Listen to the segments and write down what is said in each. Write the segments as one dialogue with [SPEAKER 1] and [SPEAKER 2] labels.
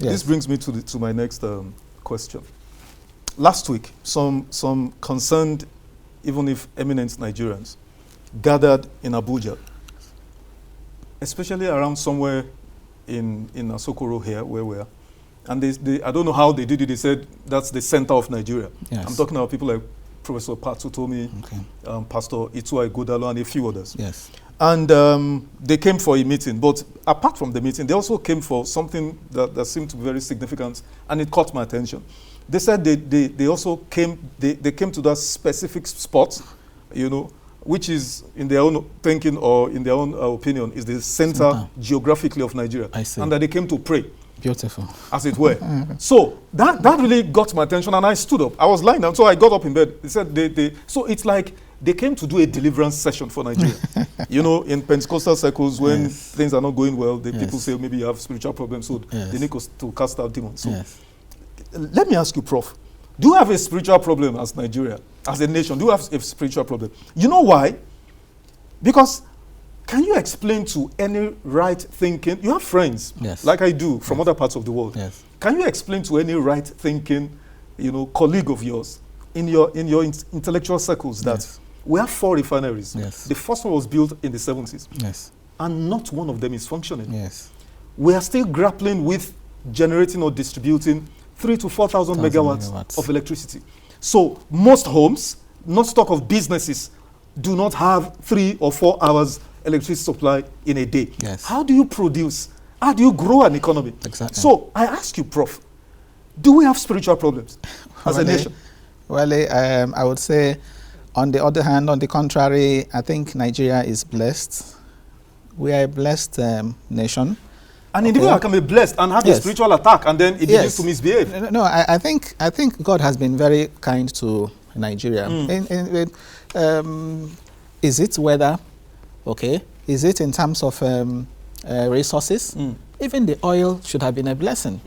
[SPEAKER 1] This brings me to my next question. Last week, some concerned, even if eminent Nigerians, gathered in Abuja, especially around somewhere in Asokoro here, where we are. And they I don't know how they did it. They said that's the center of Nigeria.
[SPEAKER 2] Yes.
[SPEAKER 1] I'm talking about people like Professor Patutomi, Pastor Itua Godalo, and a few others.
[SPEAKER 2] Yes.
[SPEAKER 1] And they came for a meeting. But apart from the meeting, they also came for something that seemed to be very significant, and it caught my attention. They said they also came, they came to that specific spot, which is, in their own thinking or in their own opinion, is the center geographically of Nigeria. I see. And that they came to pray.
[SPEAKER 2] Beautiful. As
[SPEAKER 1] it were. So that really got my attention, and I stood up. I was lying down, so I got up in bed. They said so it's like they came to do a deliverance session for Nigeria. In Pentecostal circles, when things are not going well, people say maybe you have spiritual problems, so they need to cast out demons. So let me ask you, Prof, do you have a spiritual problem as Nigeria, as a nation? Do you have a spiritual problem? You know why? Because can you explain to any right-thinking, you have friends, like I do, from other parts of the world. Can you explain to any right-thinking, colleague of yours in your intellectual circles that we have 4 refineries. The first one was built in the 70s. And not one of them is functioning. We are still grappling with generating or distributing 3,000 to 4,000 megawatts of electricity. So most homes, not talk of businesses, do not have 3 or 4 hours electricity supply in a day. How do you produce? How do you grow an economy? So I ask you, Prof, do we have spiritual problems as a nation?
[SPEAKER 2] Well, I would say, on the other hand, on the contrary, I think Nigeria is blessed. We are a blessed nation.
[SPEAKER 1] And individual can be blessed and have a spiritual attack, and then it begins to misbehave.
[SPEAKER 2] No, I think God has been very kind to Nigeria. Is it weather? Okay. Is it in terms of resources? Even the oil should have been a blessing.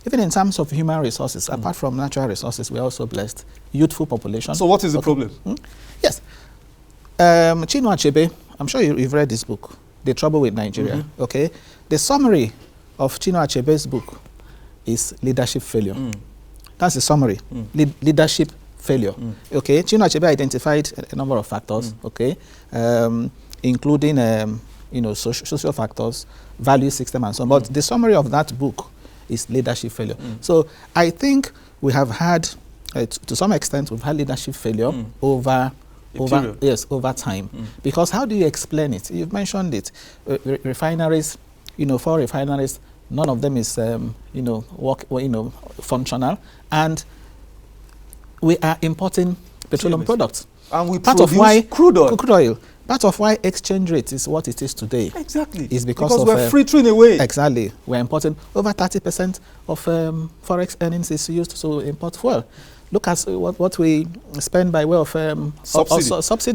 [SPEAKER 2] Even in terms of human resources, apart from natural resources, we're also blessed. Youthful population.
[SPEAKER 1] So what is the problem?
[SPEAKER 2] Yes. Chinua Achebe, I'm sure you've read this book, The Trouble with Nigeria. Okay. The summary of Chinua Achebe's book is leadership failure. That's the summary. Leadership failure. Okay. Chinua Achebe identified a number of factors. Okay. Including social factors, value system, and so on. But the summary of that book is leadership failure. So I think we have had, to some extent, we've had leadership failure over time. Because how do you explain it? You've mentioned it. Refineries, 4 refineries, none of them is functional, and we are importing petroleum products.
[SPEAKER 1] And we produce crude oil.
[SPEAKER 2] Part of why exchange rate is what it is today.
[SPEAKER 1] Exactly.
[SPEAKER 2] Is because
[SPEAKER 1] we're frittering away.
[SPEAKER 2] Exactly. We're importing over 30% of forex earnings is used to import fuel. Look at what we spend by way of subsidy.